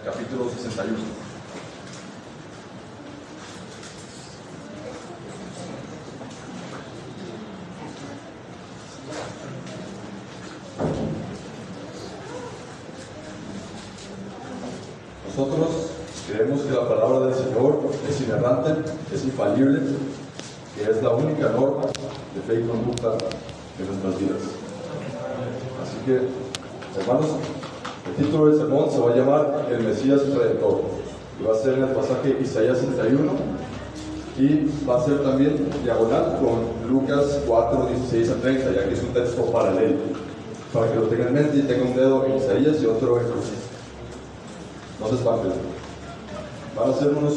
Capítulo 61. Nosotros creemos que la palabra del Señor es inerrante, es infalible, que es la única norma de fe y conducta de nuestras vidas. Así que, hermanos, el título del sermón se va a llamar El Mesías Redentor, y va a ser en el pasaje Isaías 61, y va a ser también diagonal con Lucas 4, 16 a 30, ya que es un texto paralelo, para que lo tengan en mente y tenga un dedo en Isaías y otro en Lucas. No se espanten. Van a ser unos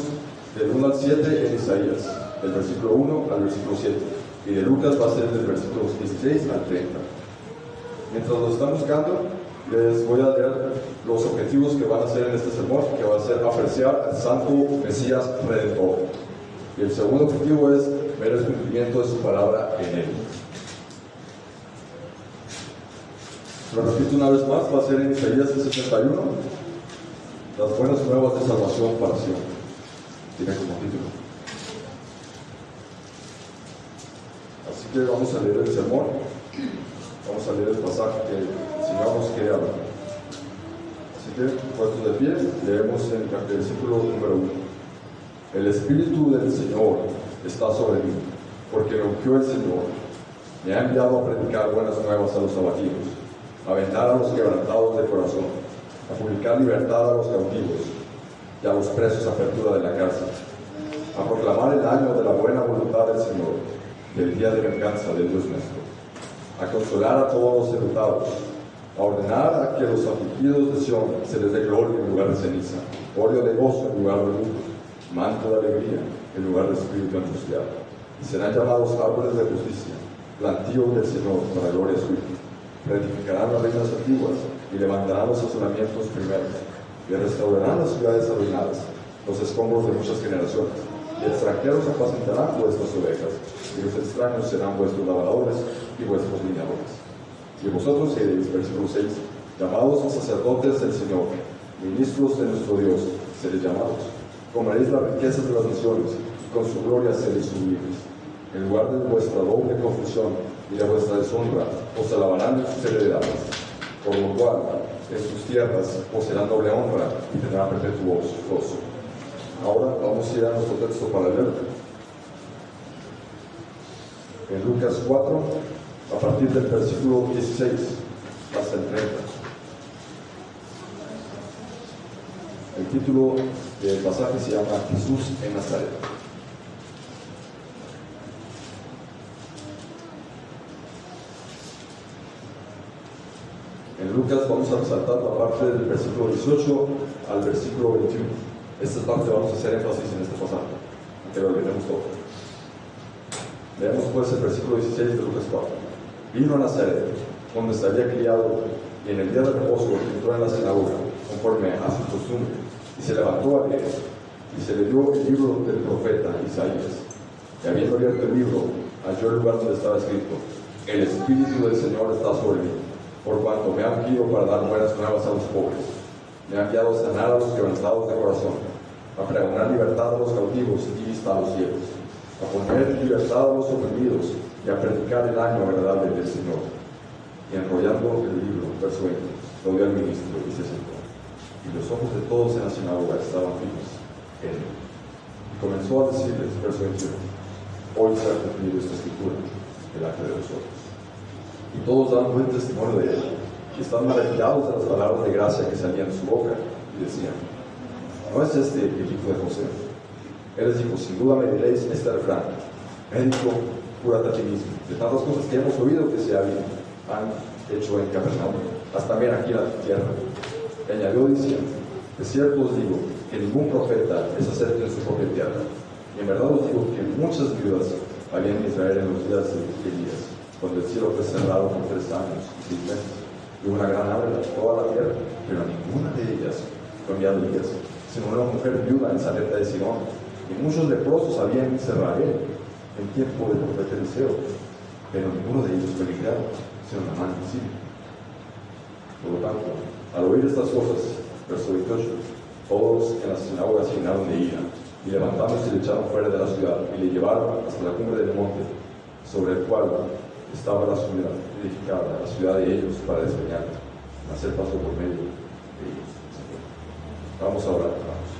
del 1 al 7 en Isaías, del versículo 1 al versículo 7, y de Lucas va a ser del versículo 16 al 30. Mientras lo están buscando, les voy a leer los objetivos que van a hacer en este sermón, que va a ser apreciar al Santo Mesías Redentor. Y el segundo objetivo es ver el cumplimiento de su palabra en él. Lo repito una vez más, va a ser en Isaías 61, las buenas nuevas de salvación para Sion. Tiene como título. Así que vamos a leer el sermón, vamos a leer el pasaje que el Señor nos quiere hablar. Así que, puestos de pie, leemos en el versículo número 1. El Espíritu del Señor está sobre mí, porque me ungió el Señor. Me ha enviado a predicar buenas nuevas a los abatidos, a vendar a los quebrantados de corazón, a publicar libertad a los cautivos y a los presos apertura de la cárcel, a proclamar el año de la buena voluntad del Señor, del día de venganza del Dios nuestro, a consolar a todos los enlutados, a ordenar a que los afligidos de Sion se les dé gloria en lugar de ceniza, óleo de gozo en lugar de luto, manto de alegría en lugar de espíritu angustiado, y serán llamados árboles de justicia, plantío del Señor para gloria suya. Reedificarán las ruinas antiguas y levantarán los asolamientos primeros, y restaurarán las ciudades arruinadas, los escombros de muchas generaciones, y extranjeros apacentarán vuestras ovejas, y los extraños serán vuestros labradores y vuestros liñadores. Y vosotros seréis, versículo 6, llamados sacerdotes del Señor, ministros de nuestro Dios, seréis llamados. Comeréis las riquezas de las naciones, y con su gloria seréis sublimes. En lugar de vuestra doble confusión y de vuestra deshonra, os alabarán en sus heredades, por lo cual en sus tierras poseerán doble honra y tendrán perpetuo gozo. Ahora vamos a ir a nuestro texto paralelo. En Lucas 4, a partir del versículo 16 hasta el 30. El título del pasaje se llama Jesús en Nazaret. En Lucas vamos a resaltar la parte del versículo 18 al versículo 21. Esta parte vamos a hacer énfasis en este pasaje, aunque lo olvidemos todo. Leemos pues el versículo 16 de Lucas 4. Vino a Nazaret, donde se había criado, y en el día del reposo entró en la sinagoga, conforme a su costumbre, y se levantó a leer, y se le dio el libro del profeta Isaías. Y habiendo abierto el libro, halló el lugar donde estaba escrito: El Espíritu del Señor está sobre mí, por cuanto me ha ungido para dar buenas nuevas a los pobres. Me ha enviado a sanar a los quebrantados de corazón, a pregonar libertad a los cautivos y vista a los ciegos, a poner en libertad a los oprimidos y a predicar el año agradable del Señor. Y enrollando el libro, verso 20, lo dio al ministro y se sentó. Y los ojos de todos en la sinagoga estaban fijos en él. Y comenzó a decirles, verso 21, hoy se ha cumplido esta escritura delante de vosotros. Y todos daban buen testimonio de él, y estaban maravillados de las palabras de gracia que salían de su boca, y decían: ¿no es este el hijo de José? Él les dijo: sin duda me diréis este refrán: médico, cúrate a ti mismo, de tantas cosas que hemos oído que se han hecho en Capernaum, haz también aquí en la tierra. Y añadió diciendo: de cierto os digo que ningún profeta es acepto en su propia tierra. Y en verdad os digo que muchas viudas había en Israel en los días de Elías, cuando el cielo fue cerrado por 3 años y 6 meses, y hubo una gran hambre en toda la tierra, pero a ninguna de ellas fue enviado Elías, sino una mujer viuda en Sarepta de Sidón. Y muchos leprosos había en Israel en tiempo del profeta Eliseo, pero ninguno de ellos fue librado, sino Naamán de Siria. Por lo tanto, al oír estas cosas, verso 28, Todos en la sinagoga se llenaron de ira, y levantándose le echaron fuera de la ciudad, y le llevaron hasta la cumbre del monte, sobre el cual estaba la ciudad edificada, la ciudad de ellos, para despeñarla, hacer paso por medio de ellos. Vamos a orar, hermanos.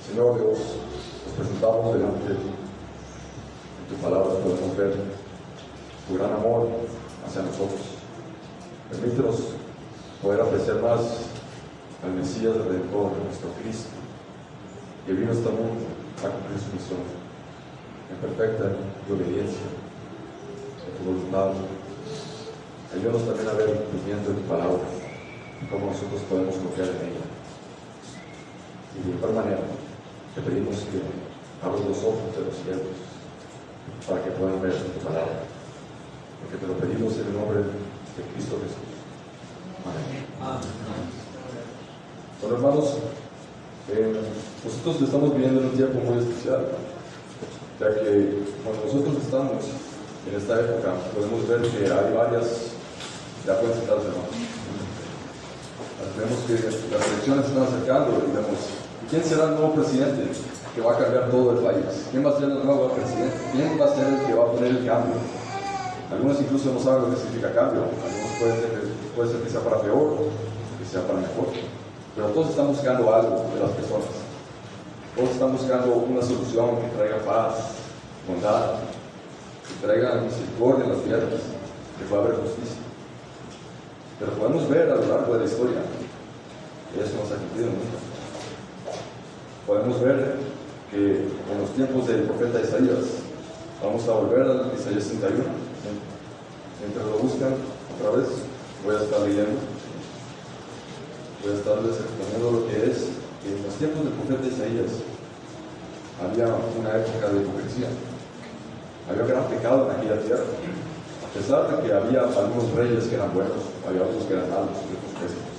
Señor Dios, nos presentamos delante de ti. En tu palabra podemos ver tu gran amor hacia nosotros. Permítenos poder apreciar más al Mesías Redentor, nuestro Cristo, que vino a este mundo a cumplir su misión en perfecta obediencia a tu voluntad. Ayúdanos también a ver el cumplimiento de tu palabra y cómo nosotros podemos confiar en ella. Y de igual manera, te pedimos que abras los ojos de los cielos para que puedan ver tu palabra, porque te lo pedimos en el nombre de Cristo Jesús. Amén. Bueno, hermanos, nosotros estamos viviendo en un tiempo muy especial, ya que cuando nosotros estamos en esta época podemos ver que hay varias, ya pueden sentarse, hermanos. Vemos que las elecciones se están acercando y vemos quién será el nuevo presidente que va a cambiar todo el país, quién va a ser el nuevo presidente, quién va a ser el que va a poner el cambio. Algunos incluso no saben lo que significa cambio, algunos puede ser que sea para peor, que sea para mejor, pero todos están buscando algo de las personas. Todos están buscando una solución que traiga paz, bondad, que traiga misericordia en las tierras, que pueda haber justicia. Pero podemos ver a lo largo de la historia que eso no se ha cumplido nunca. Podemos ver que en los tiempos del profeta Isaías, vamos a volver al Isaías 61. Mientras lo buscan otra vez, voy a estar leyendo. Voy a estarles exponiendo lo que es que en los tiempos del profeta Isaías había una época de hipocresía. Había gran pecado en aquella tierra. A pesar de que había algunos reyes que eran buenos, había otros que eran malos y otros pésimos.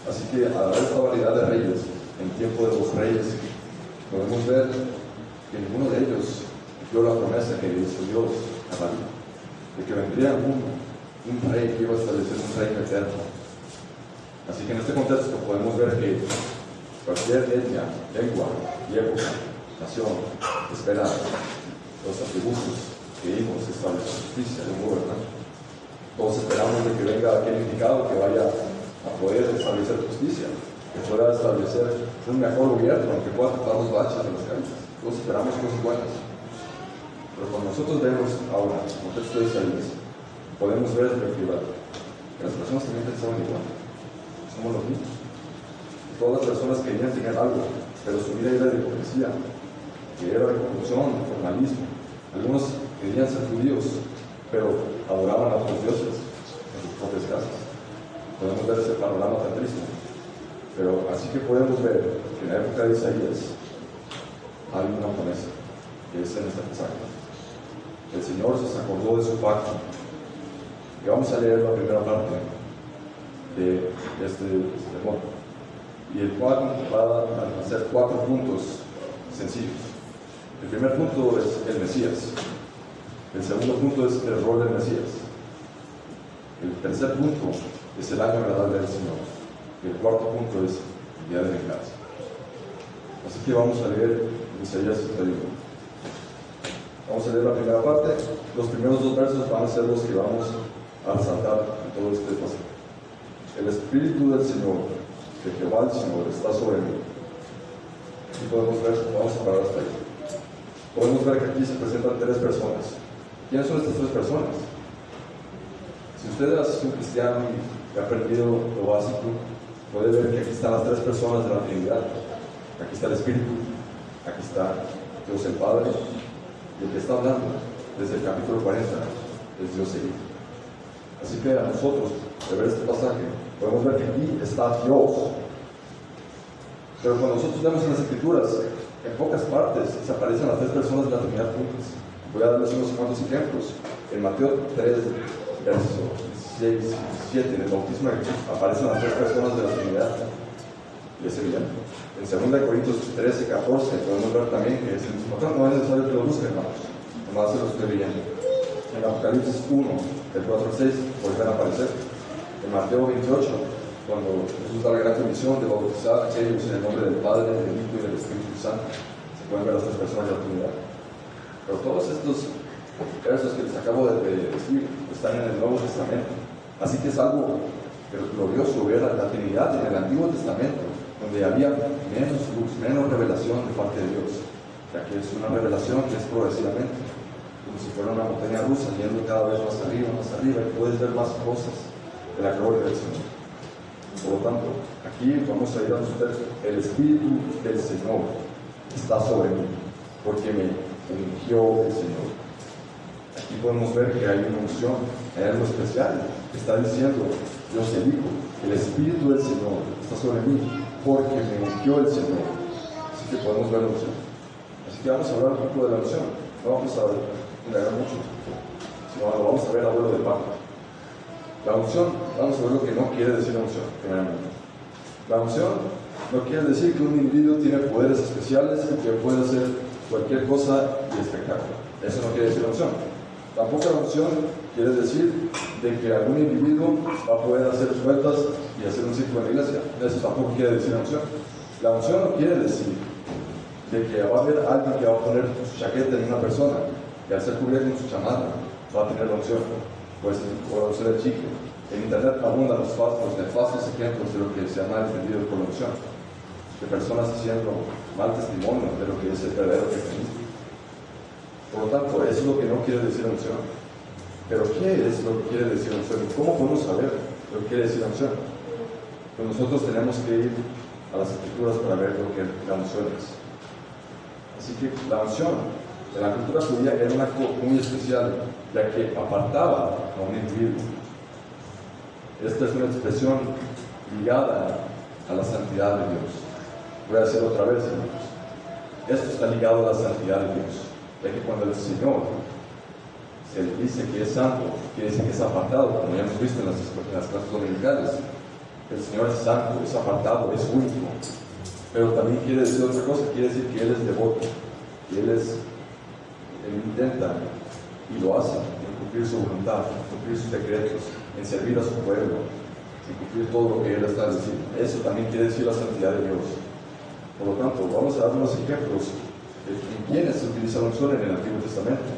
Así que a la esta variedad de reyes, en tiempo de los reyes, podemos ver que ninguno de ellos dio la promesa que hizo Dios a David, de que vendría un rey que iba a establecer un reino eterno. Así que en este contexto podemos ver que cualquier etnia, lengua y época, nación, espera los atributos que hijos establecer justicia de un gobernante. Todos esperamos de que venga aquel indicado que vaya a poder establecer justicia, que pueda establecer un mejor gobierno, que pueda tapar los baches de las calles. Todos esperamos cosas buenas. Pero cuando nosotros vemos ahora el contexto de Isaías, podemos ver que las personas también pensaban igual. Somos los mismos. Todas las personas querían tener algo, pero su vida era de hipocresía, que era de corrupción, formalismo. Algunos querían ser judíos, pero adoraban a otros dioses en sus propias casas. Podemos ver ese panorama tan triste. Pero así que podemos ver que en la época de Isaías hay una promesa, que es en este pasaje. El Señor se acordó de su pacto. Y vamos a leer la primera parte de este sermón. Y el cual va a hacer 4 puntos sencillos. El primer punto es el Mesías. El segundo punto es el rol del Mesías. El tercer punto es el año agradable del Señor. Y el cuarto punto es el día de venganza. Así que vamos a leer Isaías 61. Vamos a leer la primera parte. Los primeros 2 versos van a ser los que vamos a resaltar en todo este pasaje. El Espíritu del Señor, de Jehová el Señor, está sobre mí. Aquí podemos ver, vamos a parar hasta ahí. Podemos ver que aquí se presentan 3 personas. ¿Quiénes son estas 3 personas? Si usted es un cristiano y ha perdido lo básico, puede ver que aquí están las 3 personas de la Trinidad. Aquí está el Espíritu, aquí está Dios el Padre, y el que está hablando desde el capítulo 40 es Dios el Hijo. Así que a nosotros, de ver este pasaje, podemos ver que aquí está Dios. Pero cuando nosotros vemos en las Escrituras, en pocas partes se aparecen las 3 personas de la Trinidad juntas. Voy a darles unos cuantos ejemplos. En Mateo 3, versos 16 y 17, en el bautismo de Jesús, aparecen las 3 personas de la Trinidad. Y es evidente. En 2 Corintios 13, 14, podemos ver también que es el mismo. No es necesario que lo busquen, hermanos. Nomás se los estoy leyendo. En Apocalipsis 1, del 4 al 6, vuelven a aparecer. En Mateo 28, cuando Jesús da la gran comisión de bautizar a aquellos en el nombre del Padre, del Hijo y del Espíritu Santo. Se pueden ver las tres personas de la Trinidad. Pero todos estos versos que les acabo de decir están en el Nuevo Testamento. Así que es algo glorioso ver a la Trinidad en el Antiguo Testamento, donde había menos luz, menos revelación de parte de Dios, ya que es una revelación que es progresivamente, como si fuera una montaña rusa, yendo cada vez más arriba, y puedes ver más cosas de la gloria del Señor. Por lo tanto, aquí vamos a ir a los textos. El Espíritu del Señor está sobre mí, porque me ungió el Señor. Aquí podemos ver que hay una unción, hay algo especial. Está diciendo, Dios el Hijo, el Espíritu del Señor está sobre mí, porque me ungió el Señor. Así que podemos ver la unción. Así que vamos a hablar un poco de la unción. No vamos a indagar mucho, sino lo vamos a ver a vuelo de pájaro. La unción, vamos a ver lo que no quiere decir la unción, primeramente. La unción no quiere decir que un individuo tiene poderes especiales y que puede hacer cualquier cosa y espectáculo. Eso no quiere decir la unción. Tampoco la unción quiere decir de que algún individuo va a poder hacer vueltas y hacer un círculo en la iglesia. Eso tampoco quiere decir la unción. La unción no quiere decir de que va a haber alguien que va a poner su chaqueta en una persona y al ser cubierto con su chamarra va a tener la unción. Pues puede ser el chique. En internet abundan los nefastos ejemplos de lo que se ha mal entendido por la unción, de personas haciendo mal testimonio de lo que es el verdadero cristianismo. Por lo tanto, eso es lo que no quiere decir la unción. Pero ¿qué es lo que quiere decir la unción? ¿Cómo podemos saber lo que quiere decir la unción? Pues nosotros tenemos que ir a las Escrituras para ver lo que la unción es. Así que la unción en la cultura judía era un acto muy especial, ya que apartaba a un individuo. Esta es una expresión ligada a la santidad de Dios. Voy a decirlo otra vez, hermanos. Esto está ligado a la santidad de Dios, ya que cuando el Señor se le dice que es santo, quiere decir que es apartado, como ya hemos visto en las clases dominicales. El Señor es santo, es apartado, es único. Pero también quiere decir otra cosa, quiere decir que Él es devoto, que Él intenta y lo hace en cumplir su voluntad, en cumplir sus decretos, en servir a su pueblo, en cumplir todo lo que Él está diciendo. Eso también quiere decir la santidad de Dios. Por lo tanto, vamos a dar unos ejemplos en quienes se utiliza la unción en el Antiguo Testamento.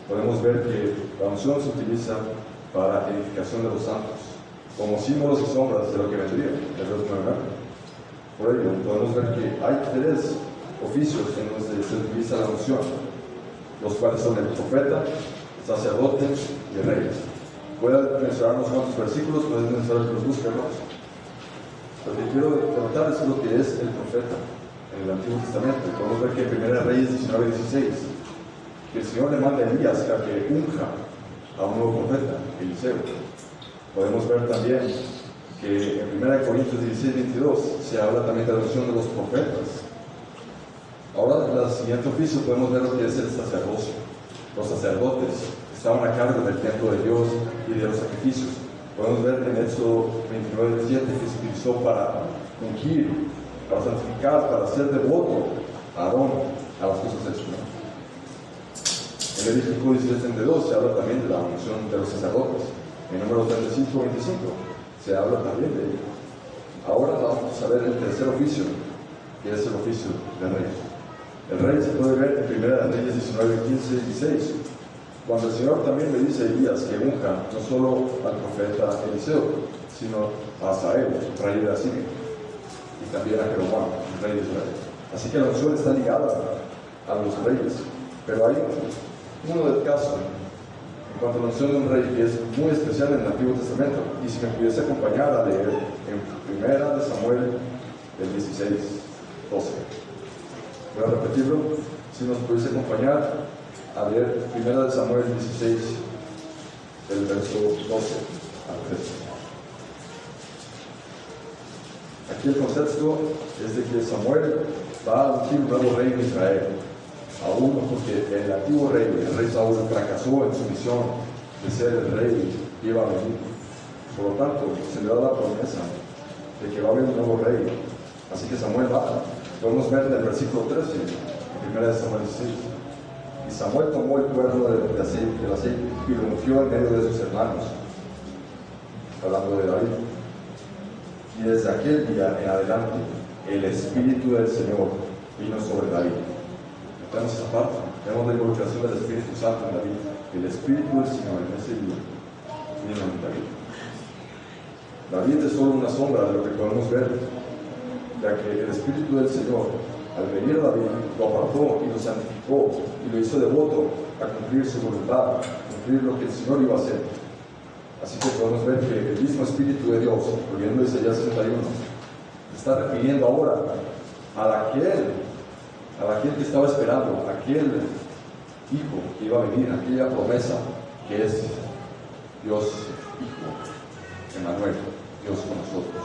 Podemos ver que la unción se utiliza para edificación de los santos, como símbolos y sombras de lo que vendría, de Dios nuevo. Por ello, podemos ver que hay tres oficios en los que se utiliza la unción, los cuales son el profeta, el sacerdote y el rey. Voy a mencionar unos cuantos versículos, no es necesario que los busquemos. Lo que quiero tratar es lo que es el profeta en el Antiguo Testamento. Podemos ver que en 1 Reyes 19:16, que el Señor le manda a Elías a que unja a un nuevo profeta, Eliseo. Podemos ver también que en 1 Corintios 16:22 se habla también de la unción de los profetas. Ahora, en el siguiente oficio podemos ver lo que es el sacerdocio. Los sacerdotes estaban a cargo del templo de Dios y de los sacrificios. Podemos ver en Éxodo 29:7 que se utilizó para ungir, para santificar, para hacer devoto a Aarón a las cosas del Señor. En Levítico 17:32 se habla también de la unción de los sacerdotes. En Números 35:25 se habla también de ello. Ahora vamos a ver el tercer oficio, que es el oficio del rey. El rey se puede ver en 1 Reyes 19:15 y 16, cuando el Señor también le dice a Elías que unja no solo al profeta Eliseo, sino a Hazael, rey de Asiria, y también a Jeroboam, rey de Israel. Así que la unción está ligada a los reyes, pero hay uno del caso en cuanto a la unción de un rey que es muy especial en el Antiguo Testamento, y si me pudiese acompañar a leer en 1 Samuel 16:12. Voy a repetirlo, si nos pudiese acompañar a leer 1 Samuel 16, del verso 12 al 13. Aquí el concepto es de que Samuel va a ungir un nuevo rey en Israel, aún porque el antiguo rey, el rey Saúl, fracasó en su misión de ser el rey que iba a venir. Por lo tanto, se le da la promesa de que va a haber un nuevo rey. Así que Samuel va. Podemos ver en el versículo 13, en 1 Samuel 16. Y Samuel tomó el cuerno del aceite y lo ungió en medio de sus hermanos, hablando de David. Y desde aquel día en adelante, el Espíritu del Señor vino sobre David. Entonces, esa parte, vemos la involucración del Espíritu Santo en David. El Espíritu del Señor en ese día vino en David. David es solo una sombra de lo que podemos ver, ya que el Espíritu del Señor, al venir a David, lo apartó y lo santificó y lo hizo devoto a cumplir su voluntad, a cumplir lo que el Señor iba a hacer. Así que podemos ver que el mismo Espíritu de Dios, volviendo a Isaías 61, está refiriendo ahora a aquel que estaba esperando, aquel Hijo que iba a venir, aquella promesa que es Dios Hijo, Emmanuel, Dios con nosotros.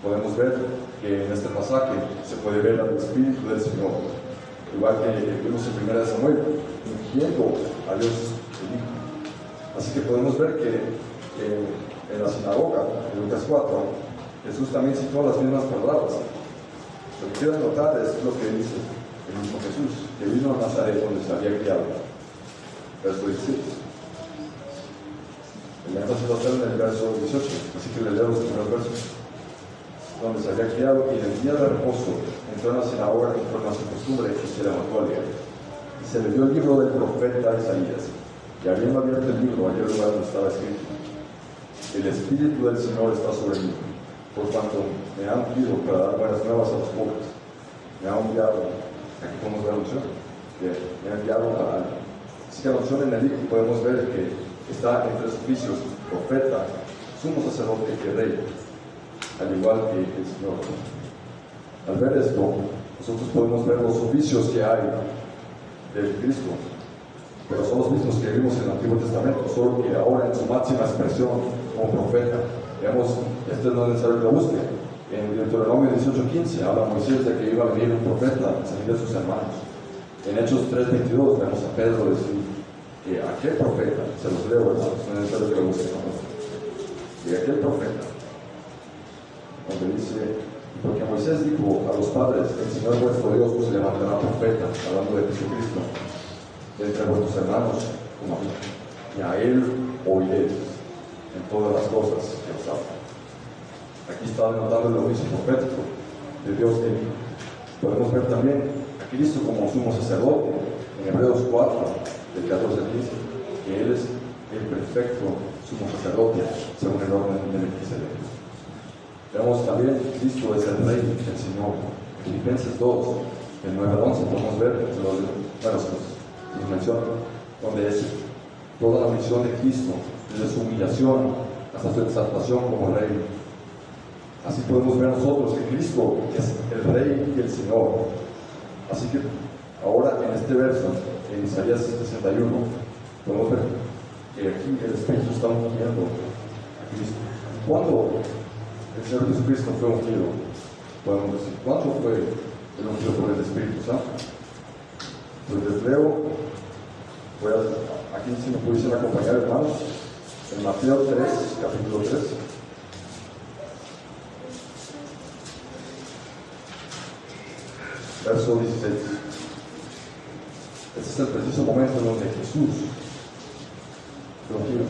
Podemos ver que en este pasaje se puede ver al Espíritu del Señor, igual que vimos en 1 Samuel, ungiendo a Dios el Hijo. Así que podemos ver que en la sinagoga, en Lucas 4, Jesús también citó las mismas palabras. Lo que quiero notar es lo que dice el mismo Jesús, que vino a Nazaret donde se había criado. Verso 16. El énfasis va a estar en el verso 18, así que le leo los primeros versos. Donde se había criado, y en el día de reposo entró en la sinagoga conforme a su costumbre y se levantó a leer. Y se le dio el libro del profeta Isaías. Y habiendo abierto el libro, halló el lugar donde estaba escrito: el Espíritu del Señor está sobre mí, por cuanto me ha ungido para dar buenas nuevas a los pobres. Me ha enviado, aquí podemos ver la unción, que me ha enviado para algo. Así que la unción en el Hijo podemos ver que está en tres oficios: profeta, sumo sacerdote y rey, al igual que el Señor. Al ver esto, nosotros podemos ver los oficios que hay del Cristo, pero son los mismos que vimos en el Antiguo Testamento, solo que ahora en su máxima expresión como profeta. Veamos, esto no es necesario que lo busque. En Deuteronomio 18:15 habla Moisés de que iba a venir un profeta a salir de sus hermanos. En Hechos 3:22 vemos a Pedro decir que aquel profeta, se los leo, hermanos, no es necesario que lo busquen, y aquel profeta, donde dice: porque Moisés dijo a los padres, el Señor vuestro Dios os levantará profeta, hablando de Jesucristo, de entre vuestros hermanos como a mí, y a él oiréis en todas las cosas que os habla. Aquí está denotando el oficio profético de Dios el Hijo. Podemos ver también a Cristo como sumo sacerdote en Hebreos 4, del 14 al 15, que él es el perfecto sumo sacerdote según el orden de Melquisedec. Vemos también que Cristo es el Rey, el Señor. En Filipenses 2, del 9 al 11, podemos ver, se nos menciona, donde es toda la misión de Cristo, desde su humillación hasta su exaltación como Rey. Así podemos ver nosotros que Cristo es el Rey y el Señor. Así que ahora en este verso, en Isaías 61, podemos ver que aquí el Espíritu está ungiendo a Cristo. ¿Cuándo el Señor Jesucristo fue ungido? Podemos decir, ¿cuándo fue el ungido por el Espíritu Santo? Pues les leo, aquí si me pudiesen acompañar, hermanos, en Mateo 3, capítulo 3. Verso 16. Este es el preciso momento en donde Jesús fue ungido.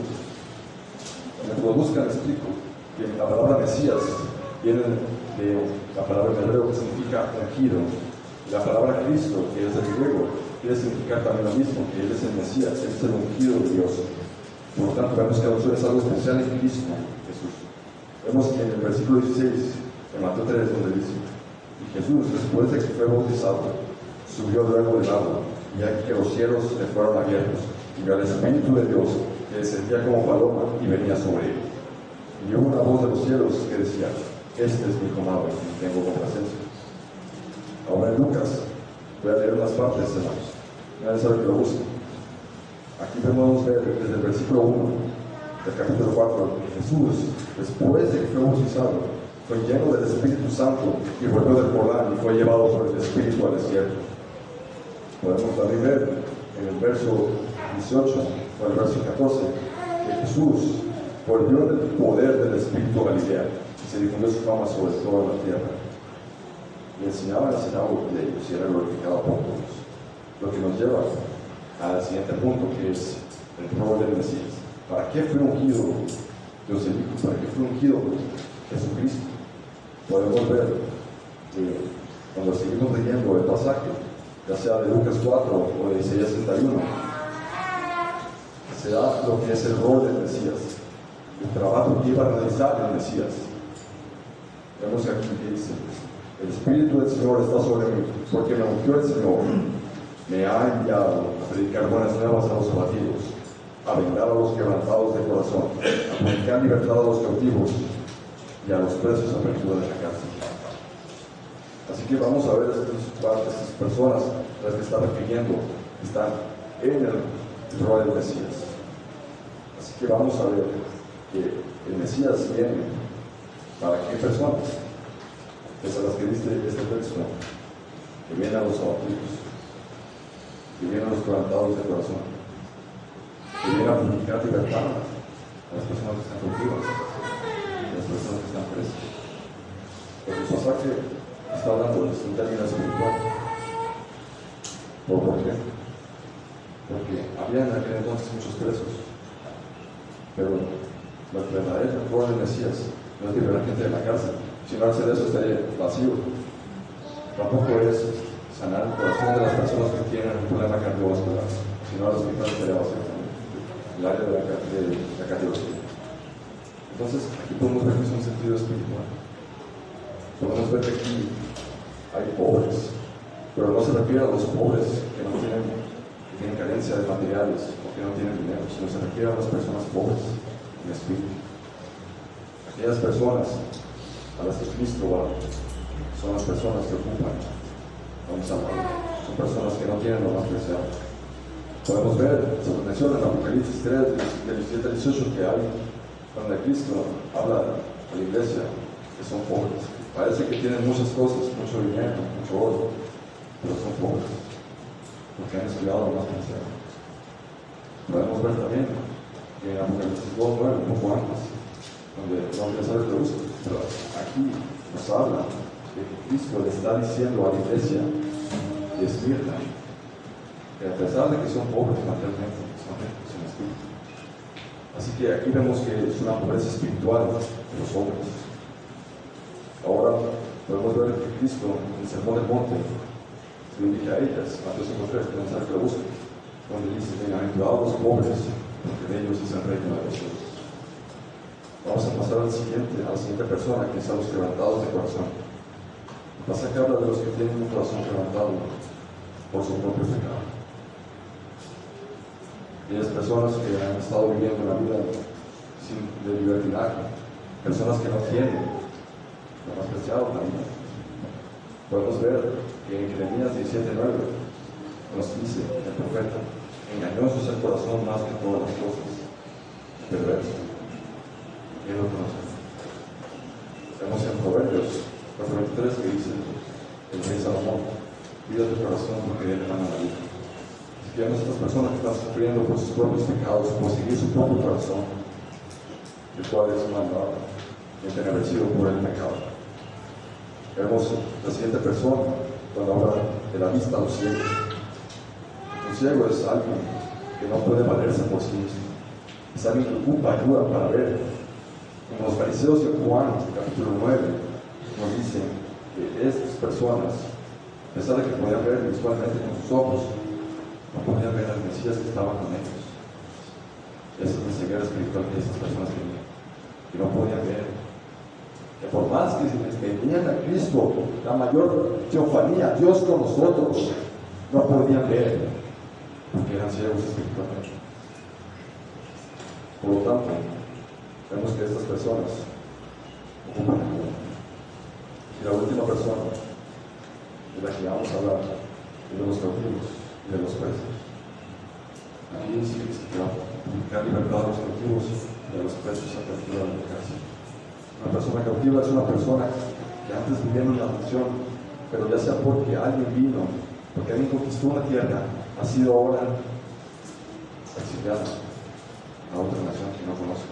Cuando lo buscan, explico que la palabra Mesías viene de la palabra en hebreo que significa ungido. Y la palabra Cristo, que es del griego, quiere significar también lo mismo, que Él es el Mesías, Él es el ungido de Dios. Por lo tanto, vemos que la unción es algo especial en Cristo Jesús. Vemos que en el versículo 16, en Mateo 3, donde dice: y Jesús, después de que fue bautizado, subió luego del agua, y aquí que los cielos le fueron abiertos, y vio al Espíritu de Dios que descendía como paloma y venía sobre él. Y hubo una voz de los cielos que decía: este es mi Hijo amado, en quien tengo complacencia. Ahora en Lucas, voy a leer unas partes, hermanos, no es necesario que lo busquen. Aquí podemos ver desde el versículo 1 del capítulo 4 que Jesús, después de que fue bautizado, fue lleno del Espíritu Santo y volvió del Jordán y fue llevado por el Espíritu al desierto. Podemos también ver en el verso 18 o el verso 14 que Jesús volvió del poder del Espíritu a Galilea y se difundió su fama sobre toda la tierra. Y enseñaba en la sinagoga de ellos y era glorificado por todos. Lo que nos lleva al siguiente punto, que es el rol del Mesías. ¿Para qué fue ungido Dios el Hijo? ¿Para qué fue ungido Jesucristo. Podemos ver que cuando seguimos leyendo el pasaje, ya sea de Lucas 4 o de Isaías 61, se da lo que es el rol del Mesías, el trabajo que iba a realizar el Mesías. Vemos aquí que dice: el Espíritu del Señor está sobre mí, porque me ungió el Señor, me ha enviado a predicar buenas nuevas a los abatidos, a vengar a los quebrantados de corazón, a comunicar libertad a los cautivos y a los presos apertura de la cárcel. Así que vamos a ver estas personas a las que está refiriendo, están en el rol del Mesías. Así que vamos a ver que el Mesías viene para qué personas, es a las que dice este texto, que vienen a los abatidos, que vienen a los quebrantados de corazón, que vienen a comunicar libertad a las personas que están cautivas, a las personas que están presas. Porque el pasaje está hablando de un término espiritual. ¿Por qué? Porque había en aquel entonces muchos presos, pero el verdadero rol del Mesías no es liberar gente de la cárcel. Si no hacer eso estaría vacío. Tampoco es sanar el corazón de las personas que tienen un problema cardiovascular. Si no, el hospital estaría vacío también. El área de la cardiología. Entonces, aquí podemos ver que es un sentido espiritual. Podemos ver que aquí hay pobres, pero no se refiere a los pobres que tienen carencia de materiales o que no tienen dinero, sino se refiere a las personas pobres en espíritu. Aquellas personas a las que Cristo va son las personas que ocupan a un Salvador, son personas que no tienen lo más preciado. Podemos ver, se menciona en Apocalipsis 3, del 17 al 18, que hay donde Cristo habla a la iglesia que son pobres. Parece que tienen muchas cosas, mucho dinero, mucho oro, pero son pobres, porque han descuidado lo más preciado. Podemos ver también que en Apocalipsis 2:9, un poco antes, donde no voy a saber de uso, pero aquí nos habla de que Cristo le está diciendo a la iglesia de Esmirna que a pesar de que son pobres materialmente, son ricos en espíritu. Así que aquí vemos que es una pobreza espiritual de los hombres. Ahora podemos ver que Cristo en el Sermón del Monte se dirige a ellas, Mateo 5:3, que pensar que lo busquen, donde dice: bienaventurados los pobres, porque de ellos es el reino de los cielos. Vamos a pasar a la siguiente persona, que es a los quebrantados de corazón. El pasaje habla de los que tienen un corazón quebrantado por su propio pecado. Aquellas personas que han estado viviendo una vida de libertinaje, personas que no tienen lo más preciado también. Podemos ver que en Jeremías 17:9 nos dice el profeta: engañoso es el corazón más que todas las cosas, perverso. ¿Quién lo conoce? Vemos en Proverbios 4:23 que dice el rey Salomón: cuida tu corazón porque de él emana la vida. Así que vemos a estas personas que están sufriendo por sus propios pecados, por seguir su propio corazón, el cual es mandado y entenebrecido por el pecado. Vemos la siguiente persona cuando habla de la vista a los ciegos. Un ciego es alguien que no puede valerse por sí mismo, es alguien que ocupa ayuda para ver. Como los fariseos de Juan, capítulo 9, nos dicen que estas personas, a pesar de que podían ver visualmente con sus ojos, no podían ver al Mesías que estaba con ellos. Esa es la ceguera espiritual que estas personas tenían, que no podían ver. Que por más que venían a Cristo, la mayor teofanía, Dios con nosotros, no podían ver, porque eran ciegos espiritualmente. Por lo tanto, vemos que estas personas ocupan ayuda. Y la última persona de la que vamos a hablar es de los cautivos y de los presos. Aquí dice que va a publicar libertad a los cautivos y a los presos a apertura de la cárcel. Una persona cautiva es una persona que antes vivía en una nación, pero ya sea porque alguien vino, porque alguien conquistó una tierra, ha sido ahora exiliado a otra nación que no conoce.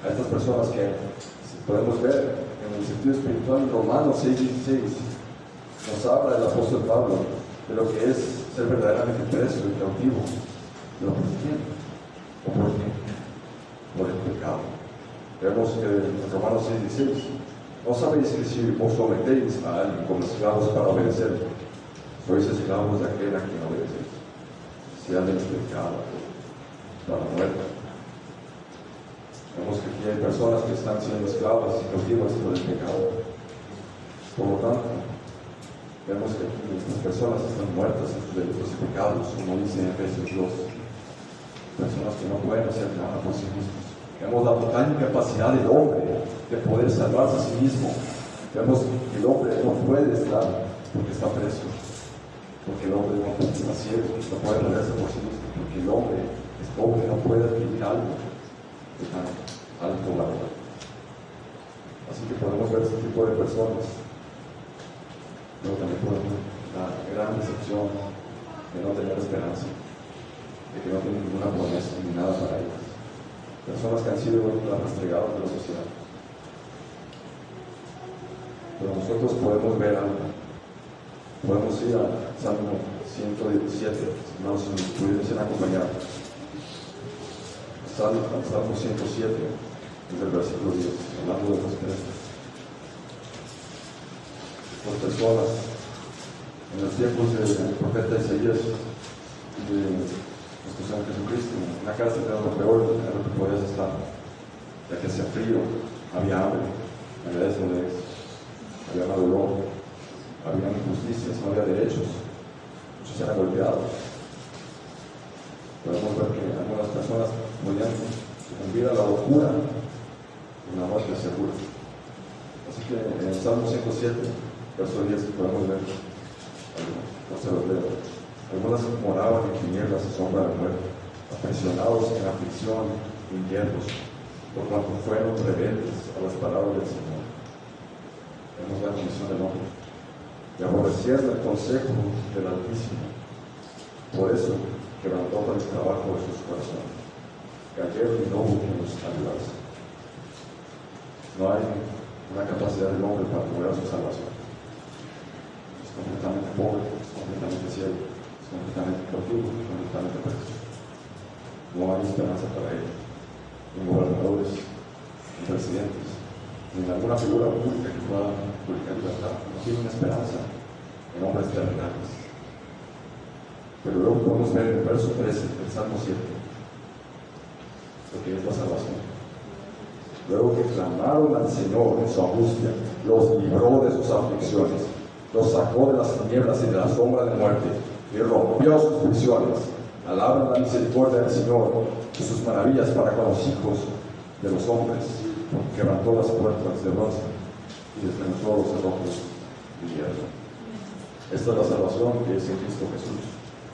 A estas personas que podemos ver en el sentido espiritual en Romanos 6:16 nos habla el apóstol Pablo de lo que es ser verdaderamente preso y cautivo. ¿Pero por quién? ¿O por qué? Por el pecado. Vemos que en Romanos 6:16 ¿No sabéis que si os sometéis a alguien como esclavos para obedecer, sois esclavos de aquel a quien obedecéis? Si alguien es pecado, para la muerte. Vemos que aquí hay personas que están siendo esclavas y cautivas por el pecado. Por lo tanto, vemos que aquí estas personas están muertas en sus delitos y pecados, como dice en Efesios 2. Personas que no pueden hacer nada por sí mismos. Vemos la total incapacidad del hombre de poder salvarse a sí mismo. Vemos que el hombre no puede estar porque está preso. Porque el hombre no está ciego, no puede valerse por sí mismo. Porque el hombre es pobre, no puede adquirir algo de tan alto valor. Así que podemos ver este tipo de personas. Pero también podemos ver la gran decepción de no tener esperanza, de que no tienen ninguna promesa ni nada para ellas. Personas que han sido rastregadas de la sociedad. Pero nosotros podemos ver algo. Podemos ir a Salmo 117, hermanos, si nos pudiesen acompañar. Salmo 107, desde el versículo 10, hablando de los creyentes. Estas personas, en los tiempos del profeta Isaías y de nuestro Señor Jesucristo, en la cárcel era lo peor en lo que podías estar, ya que hacía frío, había hambre, había desnudez, había mal olor, había injusticias, no había derechos, muchos eran golpeados. Podemos ver que algunas personas podían sucumbir a la locura de una muerte segura. Así que en el Salmo 107, verso 10, podemos ver algunos, no se los leo. Algunas moraban en tinieblas y sombra de muerte, aprisionados en aflicción, inquietos, por cuanto fueron rebeldes a las palabras del Señor. Vemos la condición del hombre. Y aborrecieron el consejo del Altísimo. Por eso quebrantó para el trabajo de sus corazones. Cayeron y no hubo quien los ayudase. No hay una capacidad del hombre para lograr su salvación. Es completamente pobre, es completamente ciego, es completamente cautivo, es completamente preso. No hay esperanza para él. En gobernadores, en presidentes, ni en alguna figura pública que pueda publicar libertad. No tiene una esperanza en hombres terrenales. Pero luego podemos ver en el verso 13 del Salmo 7 lo que es la salvación. Luego que clamaron al Señor en su angustia, los libró de sus aflicciones, los sacó de las tinieblas y de la sombra de muerte y rompió sus prisiones. Alaban la misericordia del Señor y sus maravillas para con los hijos de los hombres, porque quebrantó las puertas de bronce y desmenuzó los cerrojos de hierro. Esta es la salvación que es en Cristo Jesús.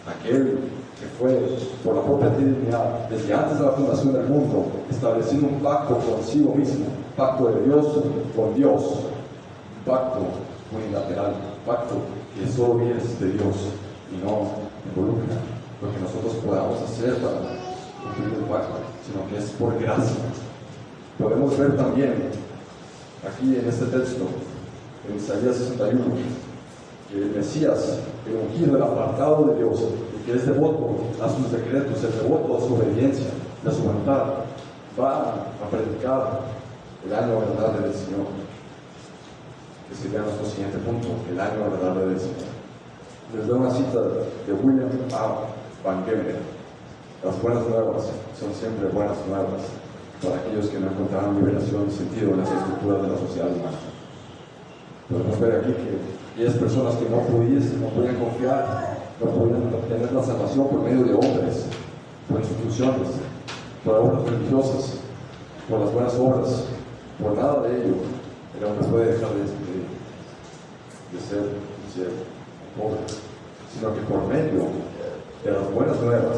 Aquel que fue por la propia divinidad, desde antes de la fundación del mundo, estableciendo un pacto consigo mismo, pacto de Dios con Dios, un pacto unilateral, un pacto que solo viene de Dios y no involucra lo que nosotros podamos hacer para cumplir el pacto, sino que es por gracia. Podemos ver también aquí en este texto, en Isaías 61, que el Mesías, el ungido, el apartado de Dios, el que es devoto a sus decretos, el devoto a su obediencia, a su voluntad, va a predicar el año agradable del Señor, que sería nuestro siguiente punto, el año agradable del Señor. Les doy una cita de William A. Van Gemeren. Las buenas nuevas son siempre buenas nuevas para aquellos que no encontraron liberación y sentido en las estructuras de la sociedad humana. Podemos ver aquí que aquellas personas que no podían confiar, no podían obtener la salvación por medio de hombres, por instituciones, por obras religiosas, por las buenas obras, por nada de ello, el hombre puede dejar de ser pobre, sino que por medio de las buenas nuevas,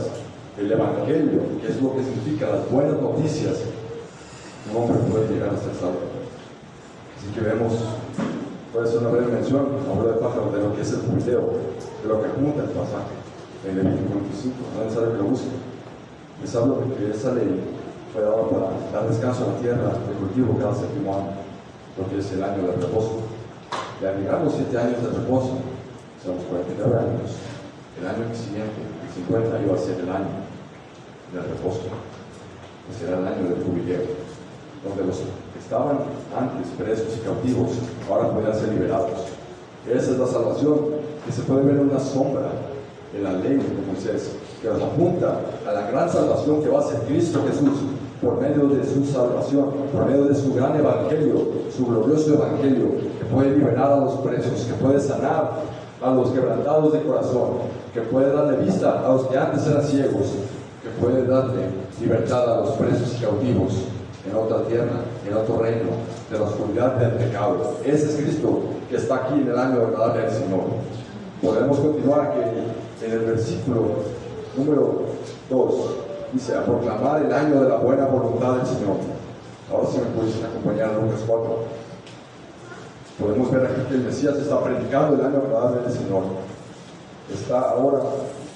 el Evangelio, que es lo que significa las buenas noticias, un hombre puede llegar a ser salvo. Así que vemos, puede ser una breve mención, a vuelo de pájaro, de lo que es el jubileo, de lo que apunta el pasaje en Levítico 25, no es necesario que lo busquen. Les hablo de que esa ley fue dada para dar descanso a la tierra de cultivo cada séptimo año, lo que es el año del reposo. Y al llegar los 7 años de reposo, son los 49 años, el año siguiente, el 50, iba a ser el año del reposo, que será el año del jubileo, donde los que estaban antes presos y cautivos, ahora podían ser liberados. Esa es la salvación que se puede ver en una sombra en la ley de Moisés, que nos apunta a la gran salvación que va a ser Cristo Jesús por medio de su salvación, por medio de su gran evangelio, su glorioso evangelio, que puede liberar a los presos, que puede sanar a los quebrantados de corazón, que puede darle vista a los que antes eran ciegos, que puede darle libertad a los presos y cautivos en otra tierra, en otro reino, de la oscuridad del pecado. Ese es Cristo que está aquí en el año agradable del Señor. Podemos continuar que en el versículo número 2 dice: a proclamar el año de la buena voluntad del Señor. Ahora si me pueden acompañar a Lucas 4. Podemos ver aquí que el Mesías está predicando el año agradable del Señor. Está ahora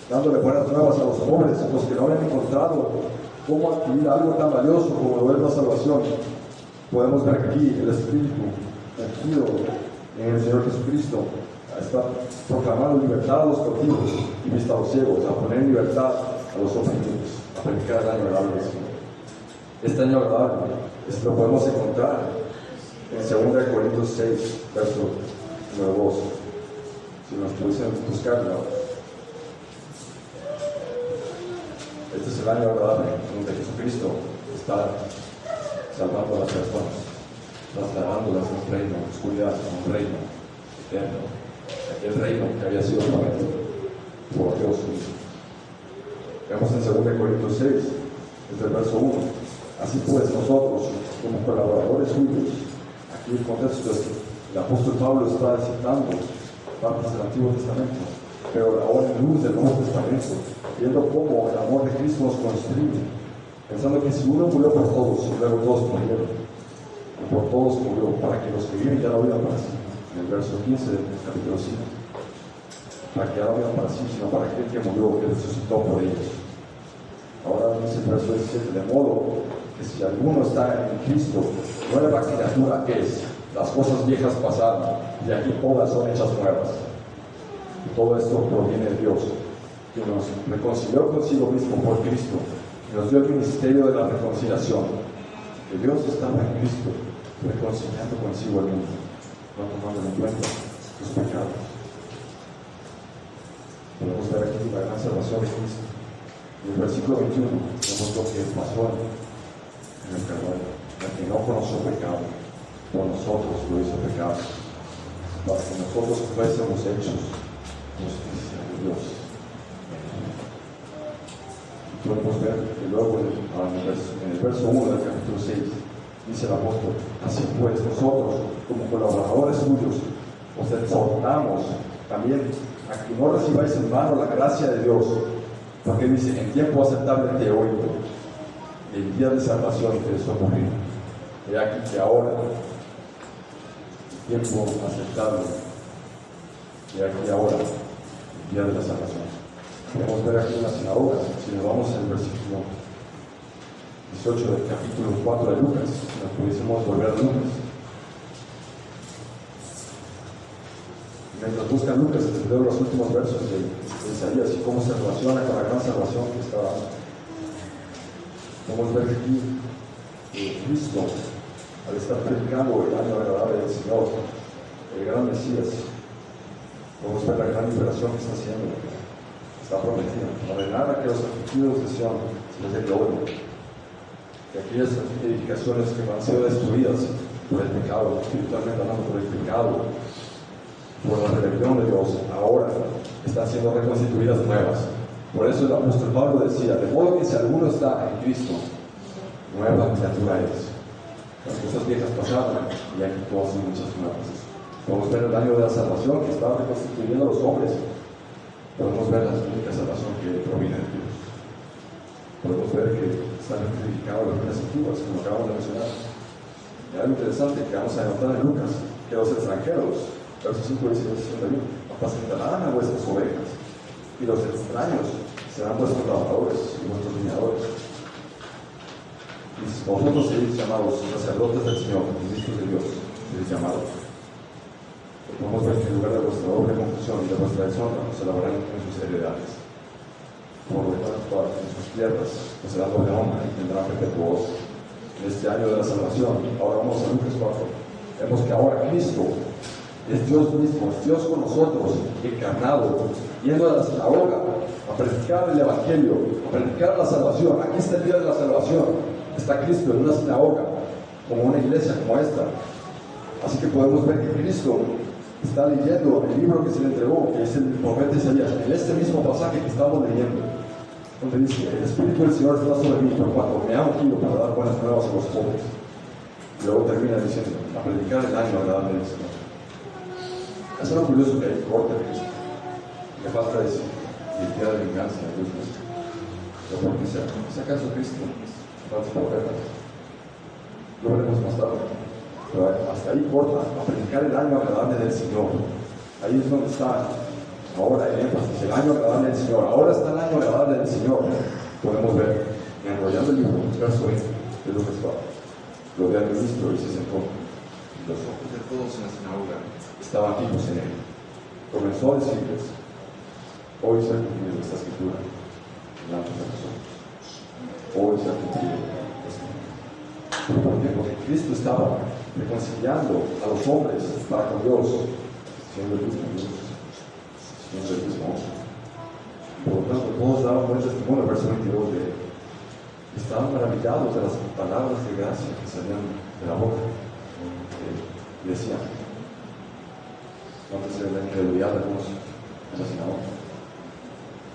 dándole buenas nuevas a los pobres, los que no habían encontrado cómo adquirir algo tan valioso como lo es la salvación. Podemos ver aquí el Espíritu ungido en el Señor Jesucristo está proclamando libertad a los cautivos y vista a los ciegos, a poner en libertad a los oprimidos, a predicar el año agradable del Señor. Este año agradable lo podemos encontrar en 2 Corintios 6, verso número 2. Si nos pudiesen buscarlo. Este es el año agradable donde Jesucristo está salvando a las personas, trasladándolas de un reino de oscuridad a un reino eterno, aquel reino que había sido prometido por Dios mismo. Vemos en 2 Corintios 6, desde el verso 1. Así pues, nosotros, como colaboradores suyos, aquí el contexto es que el apóstol Pablo está citando partes del Antiguo Testamento, pero ahora en luz del Nuevo Testamento, viendo cómo el amor de Cristo nos constriñe, pensando que si uno murió por todos, y luego todos murieron, y por todos murió, para que los que viven ya no vivan para sí, en el verso 15 del capítulo 5, para que ya no vivan para sí, sino para aquel que murió, que resucitó por ellos. Ahora dice el verso 17, de modo que si alguno está en Cristo, nueva criatura es, las cosas viejas pasaron, y aquí todas son hechas nuevas. Y todo esto proviene de Dios, que nos reconcilió consigo mismo por Cristo, que nos dio el ministerio de la reconciliación, que Dios estaba en Cristo, reconciliando consigo el mundo, no tomando en cuenta sus pecados. Podemos ver aquí la gran salvación de Cristo. En el versículo 21 vemos lo que pasó en el Calvario, la que no conoció pecado, por nosotros lo hizo pecado, para que nosotros fuésemos hechos justicia de Dios. Y podemos ver que luego en el verso 1 del capítulo 6 dice el apóstol: así pues nosotros, como colaboradores suyos, os exhortamos también a que no recibáis en vano la gracia de Dios, porque dice: en tiempo aceptable te he oído, y el día de salvación te hizo morir. He aquí que ahora, el tiempo aceptable, y aquí ahora, el día de la salvación. Podemos ver aquí en la sinagoga, si nos vamos al versículo 18 del capítulo 4 de Lucas, si nos pudiésemos volver a Lucas. Mientras buscan Lucas, les leo los últimos versos de Isaías y cómo se relaciona con la gran salvación que está dando. Podemos ver que aquí Cristo, al estar predicando el año agradable del Señor, el gran Mesías, podemos ver la gran liberación que está haciendo. Está prometida, ordenar a que los afligidos de Sion se les dé gloria, que aquellas edificaciones que han sido destruidas por el pecado, espiritualmente hablando, por el pecado, por la rebelión de Dios, ahora están siendo reconstituidas nuevas. Por eso el apóstol Pablo decía: de modo que si alguno está en Cristo, nueva criatura es. Las cosas viejas pasaron y aquí todas son muchas nuevas. Podemos ver el año de la salvación que está reconstituyendo a los hombres. Podemos ver la única salvación que proviene de Dios. Podemos ver que están rectificadas las vidas antiguas, como acabamos de mencionar. Y algo interesante que vamos a anotar en Lucas, que los extranjeros, versos 5 y 61, apacentarán a vuestras ovejas, y los extraños serán vuestros trabajadores y vuestros viñadores. Y vosotros seréis llamados sacerdotes del Señor, ministros de Dios, seréis llamados. Podemos ver que en lugar de vuestra doble confusión y de vuestra deshonra, os alabarán en sus heredades. Por lo tanto, en sus tierras os será doble honra y tendrán perpetuo gozo. en este año de la salvación. Ahora vamos a Lucas 4. Vemos que ahora Cristo es Dios mismo, es Dios con nosotros, encarnado, yendo a la sinagoga, a predicar el Evangelio, a predicar la salvación. Aquí está el día de la salvación. Está Cristo en una sinagoga, como una iglesia como esta. Así que podemos ver que Cristo está leyendo el libro que se le entregó, que es el profeta Isaías, en este mismo pasaje que estamos leyendo, donde dice: el Espíritu del Señor está sobre mí, por cuanto me ha ungido para dar buenas nuevas a los pobres. Y luego termina diciendo: a predicar el año agradable del Señor. Es algo curioso que hay corte de Cristo. Le falta decir: y el día de venganza de Dios mismo. Pero ¿por qué será? ¿Es acaso Cristo? Falta profeta. Lo veremos más tarde. Pero hasta ahí corta: a predicar el año agradable del Señor. Ahí es donde está ahora el énfasis, el año agradable del Señor. Ahora está el año agradable del Señor. Podemos ver, enrollando el libro, verso 20 de Lucas 4. Lo ve al ministro y se sentó. Los ojos de todos en la sinagoga estaban fijos en él. Comenzó a decirles: hoy se ha cumplido esta escritura delante de nosotros. Hoy se ha cumplido esta escritura. ¿Por qué? Porque Cristo estaba reconciliando a los hombres para con Dios, siendo el mismo Dios, siendo el mismo hombre. Por lo tanto, todos daban buen testimonio, verso 22 de él. Estaban maravillados de las palabras de gracia que salían de la boca. Y decían: antes de la incredulidad de algunos en la sinagoga: